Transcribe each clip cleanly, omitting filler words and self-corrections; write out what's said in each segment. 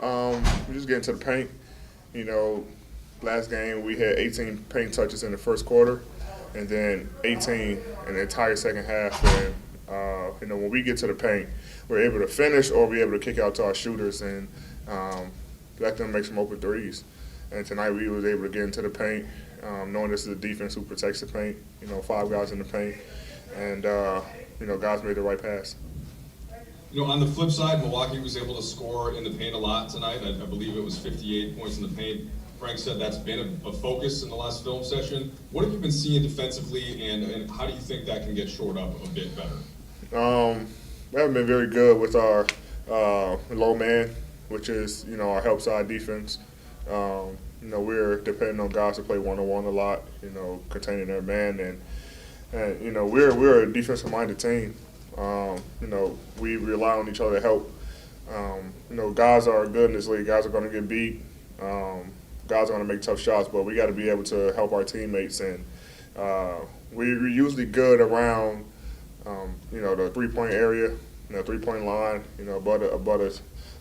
We just get into the paint. You know, last game we had 18 paint touches in the first quarter, and then 18 in the entire second half. And when we get to the paint, we're able to finish or we're able to kick out to our shooters and let them make some open threes. And tonight we was able to get into the paint, knowing this is a defense who protects the paint. 5 guys in the paint, and guys made the right pass. On the flip side, Milwaukee was able to score in the paint a lot tonight. I believe it was 58 points in the paint. Frank said that's been a focus in the last film session. What have you been seeing defensively, and how do you think that can get shored up a bit better? We haven't been very good with our low man, which is our help side defense. We're depending on guys to play one-on-one a lot. Containing their man, and we're a defensive-minded team. We rely on each other to help. Guys are good in this league. Guys are going to get beat. Guys are going to make tough shots, but we got to be able to help our teammates. And we're usually good around, the three-point area, three-point line,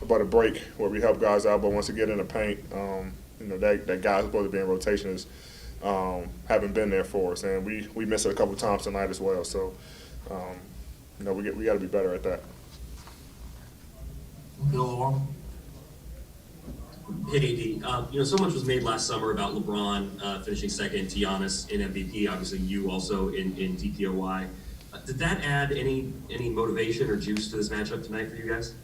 about a break where we help guys out. But once we get in the paint, that guy's supposed to be in rotation is haven't been there for us, and we missed it a couple times tonight as well. So. We got to be better at that. Bill Hey, AD. So much was made last summer about LeBron finishing second to Giannis in MVP. Obviously, you also in DPOY. Did that add any motivation or juice to this matchup tonight for you guys?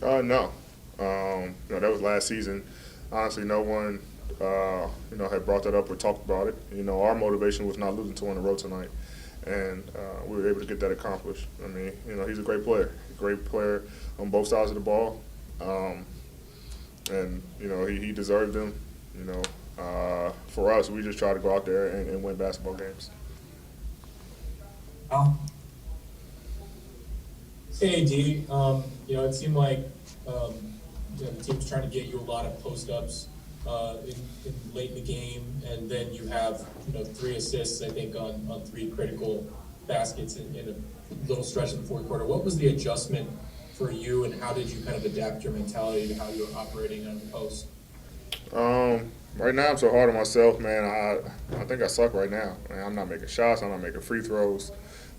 No. That was last season. Honestly, no one had brought that up or talked about it. Our motivation was not losing 2 in a row tonight. And we were able to get that accomplished. I mean, he's a great player on both sides of the ball, and he deserved them. For us, we just try to go out there and win basketball games. Hey, D. It seemed like the team's trying to get you a lot of post-ups late in the game, and then you have 3 assists, I think, on 3 critical baskets in a little stretch in the fourth quarter. What was the adjustment for you, and how did you kind of adapt your mentality to how you were operating on the post? Right now I'm so hard on myself, man. I think I suck right now. I'm not making shots. I'm not making free throws.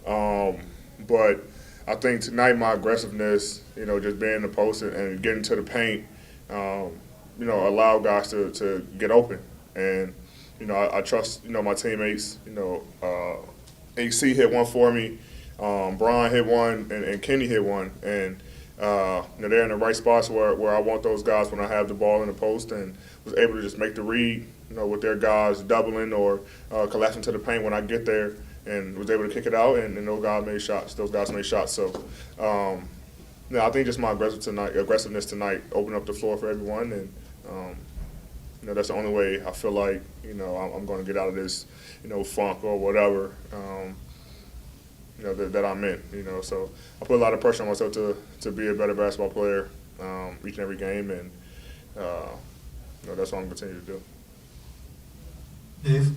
But I think tonight my aggressiveness, just being in the post and getting to the paint, allow guys to get open. And, I trust, my teammates. AC hit one for me, Bryant hit one, and Kenny hit one. And, they're in the right spots where I want those guys when I have the ball in the post, and was able to just make the read, with their guys doubling or collapsing to the paint when I get there, and was able to kick it out, and those guys made shots. So, I think just my aggressiveness tonight opened up the floor for everyone, and that's the only way I feel like I'm going to get out of this funk or whatever that I'm in. So I put a lot of pressure on myself to be a better basketball player each and every game, and that's what I'm going to continue to do. Dave?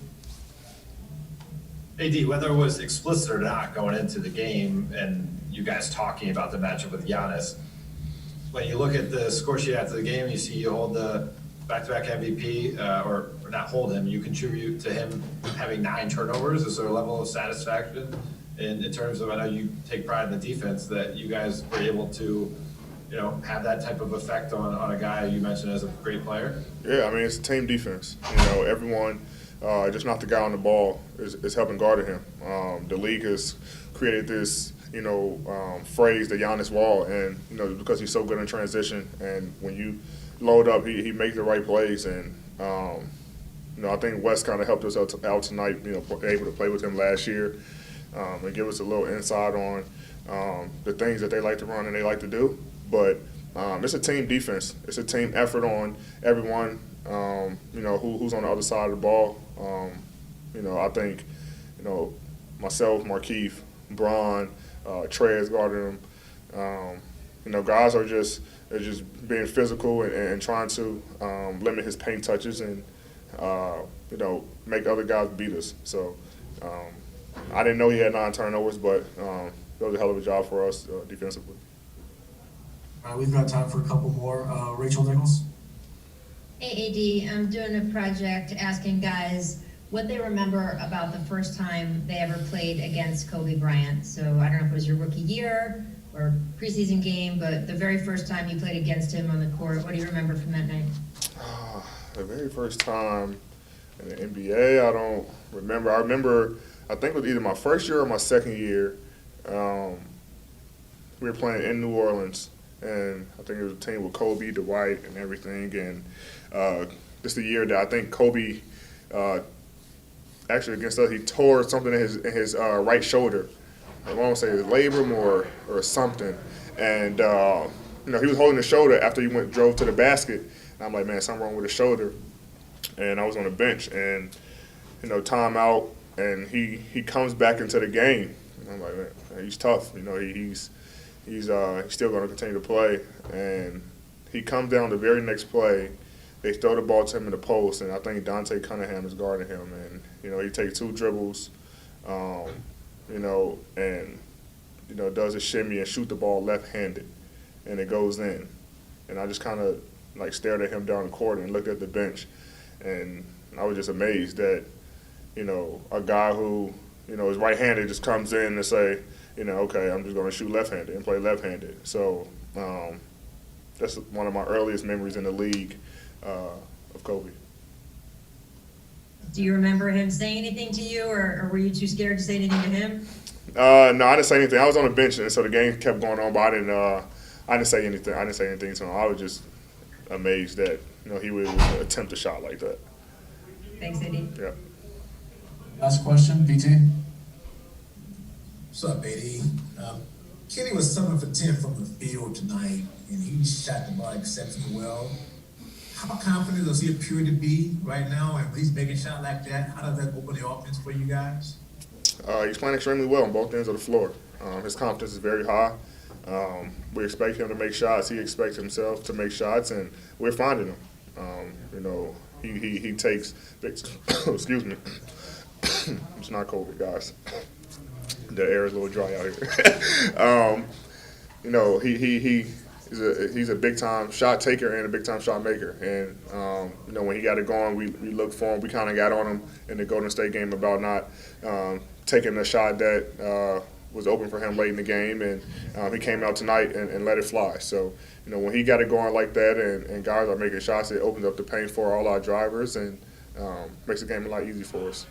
AD, whether it was explicit or not going into the game and you guys talking about the matchup with Giannis, when you look at the score sheet after the game, you see you hold the back-to-back MVP, or not hold him, you contribute to him having 9 turnovers. Is there a level of satisfaction in terms of, I know you take pride in the defense, that you guys were able to, have that type of effect on a guy you mentioned as a great player? Yeah, I mean, it's a team defense. Everyone, just not the guy on the ball, is helping guard him. The league has created this, phrase, the Giannis wall, and, because he's so good in transition, and when you load up, he makes the right plays, and, I think Wes kind of helped us out tonight, able to play with him last year, and give us a little insight on the things that they like to run and they like to do. But it's a team defense. It's a team effort on everyone, who's on the other side of the ball. I think, myself, Markeith, Bron, Trey has guarded him. Guys are just being physical and trying to limit his paint touches and, make other guys beat us. So I didn't know he had 9 turnovers, but that was a hell of a job for us defensively. We've got time for a couple more. Rachel Nichols. Hey, AD, I'm doing a project asking guys what they remember about the first time they ever played against Kobe Bryant. So I don't know if it was your rookie year or preseason game, but the very first time you played against him on the court, what do you remember from that night? The very first time in the NBA, I don't remember. I remember, I think it was either my first year or my second year. We were playing in New Orleans, and I think it was a team with Kobe, Dwight, and everything. And this the year that I think Kobe, actually against us, he tore something in his right shoulder. I want to say his labrum or something. And he was holding the shoulder after he drove to the basket. And I'm like, man, something wrong with his shoulder. And I was on the bench, and timeout, and he comes back into the game. And I'm like, man, he's tough. He's still going to continue to play. And he comes down the very next play. They throw the ball to him in the post, and I think Dante Cunningham is guarding him. And he takes 2 dribbles, and does a shimmy and shoot the ball left-handed, and it goes in. And I just kind of stared at him down the court and looked at the bench, and I was just amazed that a guy who is right-handed just comes in and say, okay, I'm just going to shoot left-handed and play left-handed. So that's one of my earliest memories in the league of Kobe. Do you remember him saying anything to you, or were you too scared to say anything to him? No, I didn't say anything. I was on the bench, and so the game kept going on, but I didn't say anything. I didn't say anything to him. I was just amazed that he would attempt a shot like that. Thanks, AD. Yeah. Last question, BT. What's up, AD? Kenny was 7 for 10 from the field tonight, and he shot the ball exceptionally well. How confident does he appear to be right now? And when he's making a shot like that, how does that open the offense for you guys? He's playing extremely well on both ends of the floor. His confidence is very high. We expect him to make shots. He expects himself to make shots, and we're finding him. He takes big. Excuse me. It's not COVID, guys. The air is a little dry out here. He's a big time shot taker and a big time shot maker. And when he got it going, we looked for him. We kind of got on him in the Golden State game about not taking a shot that was open for him late in the game, and he came out tonight and let it fly. So when he got it going like that, and guys are making shots, it opens up the paint for all our drivers and makes the game a lot easier for us.